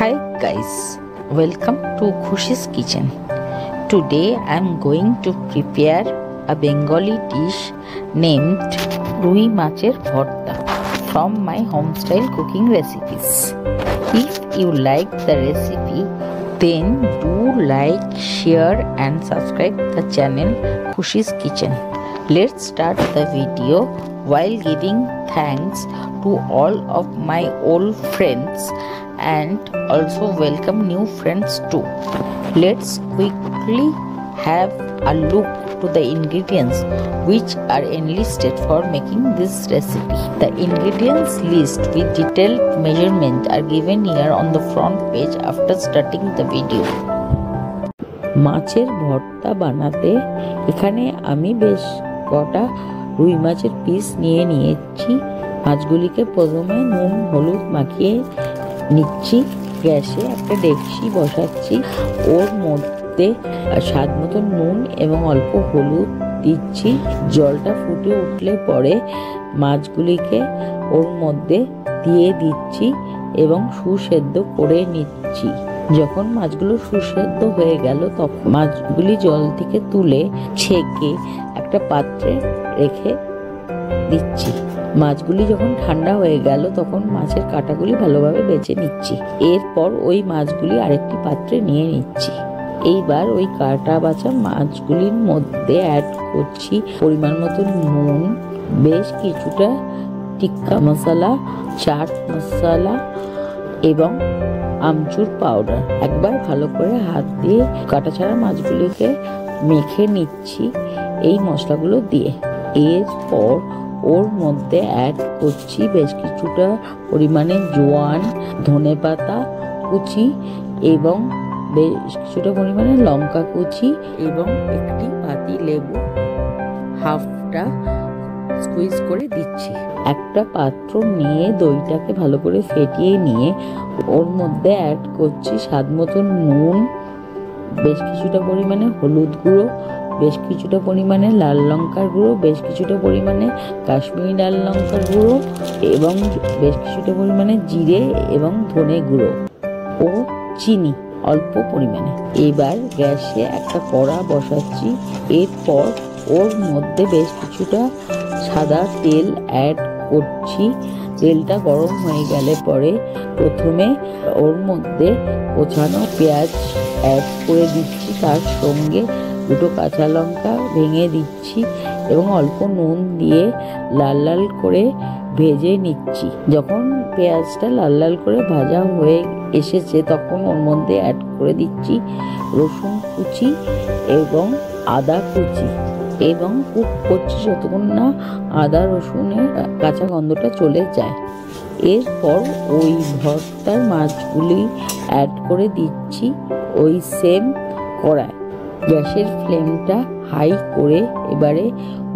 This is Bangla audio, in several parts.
Hi guys, welcome to Khushi's Kitchen. Today I am going to prepare a Bengali dish named Rui Macher Bhorta from my homestyle cooking recipes. If you like the recipe, then do like, share and subscribe the channel Khushi's Kitchen. Let's start the video while giving thanks to all of my old friends and also welcome new friends too. Let's quickly have a look to the ingredients which are enlisted for making this recipe. The ingredients list with detailed measurement are given here on the front page after starting the video. মাছের ভর্তা বানাতে এখানে আমি বেশ কটা রুই মাছের পিস নিয়ে নিয়েছি। মাছগুলিকে প্রথমে নুন হলুদ মাখিয়ে নিচ্ছি। গ্যাসে একটা ডেকচি বসাচ্ছি, ওর মধ্যে স্বাদ মতো নুন এবং অল্প হলুদ দিচ্ছি। জলটা ফুটে উঠলে পরে মাছগুলিকে ওর মধ্যে দিয়ে দিচ্ছি এবং সুসেদ্ধ করে নিচ্ছি। যখন মাছগুলো সুসেদ্ধ হয়ে গেল তখন মাছগুলি জল থেকে তুলে ছেঁকে একটা পাত্রে রেখে দিচ্ছি। মাছগুলি যখন ঠান্ডা হয়ে গেল তখন মাছের কাঁটাগুলি ভালোভাবে বেছে নিচ্ছি। এরপর ওই মাছগুলি আরেকটি পাত্রে নিয়ে নিচ্ছি। এইবার ওই কাঁটা বাছা মাছগুলির মধ্যে অ্যাড করছি পরিমাণ মতো নুন, বেশ কিছুটা টিক্কা মশলা, চাট মশলা এবং আমচুর পাউডার। একবার ভালো করে হাত দিয়ে কাটা ছাড়া মাছগুলিকে মেখে নিচ্ছি এই মশলাগুলো দিয়ে। এরপর ওর মধ্যে অ্যাড করছি বেশ কিছুটা পরিমাণে জোয়ান, ধনেপাতা কুচি এবং বেশ কিছুটা পরিমাণে লঙ্কা কুচি এবং একটি পাতি লেবু হাফটা স্কুইজ করে দিচ্ছি। একটা পাত্র নিয়ে দইটাকে ভালো করে ফেটিয়ে নিয়ে ওর মধ্যে অ্যাড করছি স্বাদ মতো নুন, বেশ কিছুটা পরিমাণে হলুদ গুঁড়ো, বেশ কিছুটা পরিমাণে লাল লঙ্কার গুঁড়ো, বেশ কিছুটা পরিমাণে কাশ্মীরি লাল লঙ্কার গুঁড়ো এবং বেশ কিছুটা পরিমাণে জিরে এবং ধনে গুঁড়ো ও চিনি অল্প পরিমাণে। এবার গ্যাসে একটা কড়া বসাচ্ছি। এরপর ওর মধ্যে বেশ কিছুটা সাদা তেল অ্যাড করছি। তেলটা গরম হয়ে গেলে পরে প্রথমে ওর মধ্যে কোচানো পেঁয়াজ অ্যাড করে দিচ্ছি, তার সঙ্গে দুটো কাঁচা লঙ্কা ভেঙে দিচ্ছি এবং অল্প নুন দিয়ে লাল লাল করে ভেজে নিচ্ছি। যখন পেঁয়াজটা লাল লাল করে ভাজা হয়ে এসেছে তখন ওর মধ্যে অ্যাড করে দিচ্ছি রসুন কুচি এবং আদা কুচি এবং কুক করছি যতক্ষণ না আদা রসুনের কাঁচা গন্ধটা চলে যায়। এরপর ওই ভর্তার মাছগুলি অ্যাড করে দিচ্ছি ওই সেম কড়ায়। গ্যাসের ফ্লেমটা হাই করে এবারে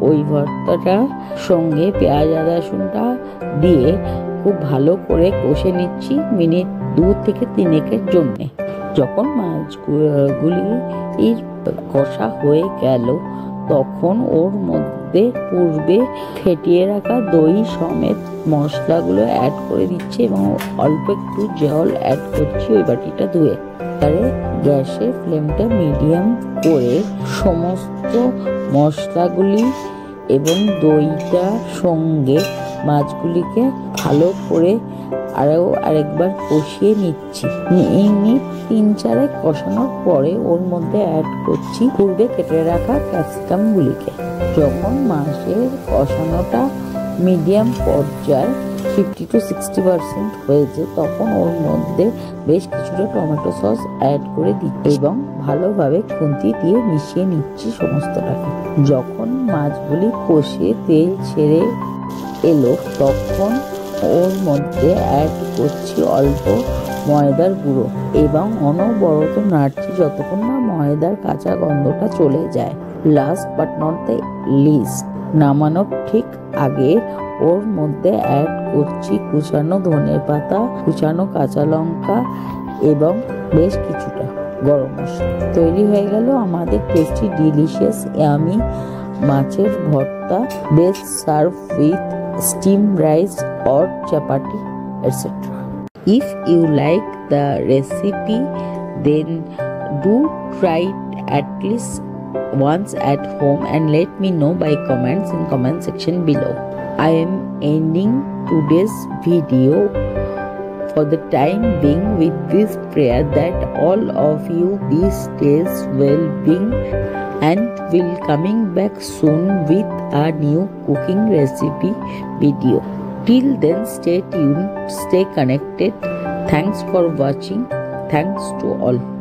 ওই ভর্তাটার সঙ্গে পেঁয়াজ আদা রসুনটা দিয়ে খুব ভালো করে কষে নিচ্ছি মিনিট 2 থেকে 3 জন্যে। যখন মাছগুলি কষা হয়ে গেল তখন ওর মধ্যে পূর্বে ফেটিয়ে রাখা দই সমেত মশলাগুলো অ্যাড করে দিচ্ছি এবং অল্প একটু জল অ্যাড করছি ওই বাটিটা ধুয়ে। গ্যাসের ফ্লেমটা মিডিয়াম করে সমস্ত মশলাগুলি এবং দইটার সঙ্গে মাছগুলিকে ভালো করে আরেকবার কষিয়ে নিচ্ছি। মিনিট 3-4 কষানোর পরে ওর মধ্যে অ্যাড করছি পূর্বে কেটে রাখা ক্যাপসিকামগুলিকে। যখন মাছের কষানোটা মিডিয়াম পর্যায়ে 50 to 60% হয়েছে তখন ওর মধ্যে বেশ কিছুটা টমেটো সস অ্যাড করে দিচ্ছি এবং ভালোভাবে খুন্তি দিয়ে মিশিয়ে নিচ্ছি সমস্তটাকে। যখন মাছগুলি কষে তেল ছেড়ে এলো তখন ওর মধ্যে অ্যাড করছি অল্প ময়দার গুঁড়ো এবং অনবরত নাড়ছি যতক্ষণ না ময়দার কাঁচা গন্ধটা চলে যায়। Last but not the least, নামানোর ঠিক আগে ওর মধ্যে অ্যাড করছি কুচানো ধনেপাতা, কুচানো কাঁচা লঙ্কা এবং বেশ কিছুটা গরম মশলা। তৈরি হয়ে গেল আমাদের টেস্টি ডিলিশিয়াস ইয়ামি মাছের ভর্তা। Best serve with steamed rice or chapati etc. If you like the recipe, then do try it at least once at home and let me know by comments in comment section below. I am ending today's video for the time being with this prayer that all of you these days well-being, and will coming back soon with a new cooking recipe video. Till then, stay tuned, stay connected. Thanks for watching. Thanks to all.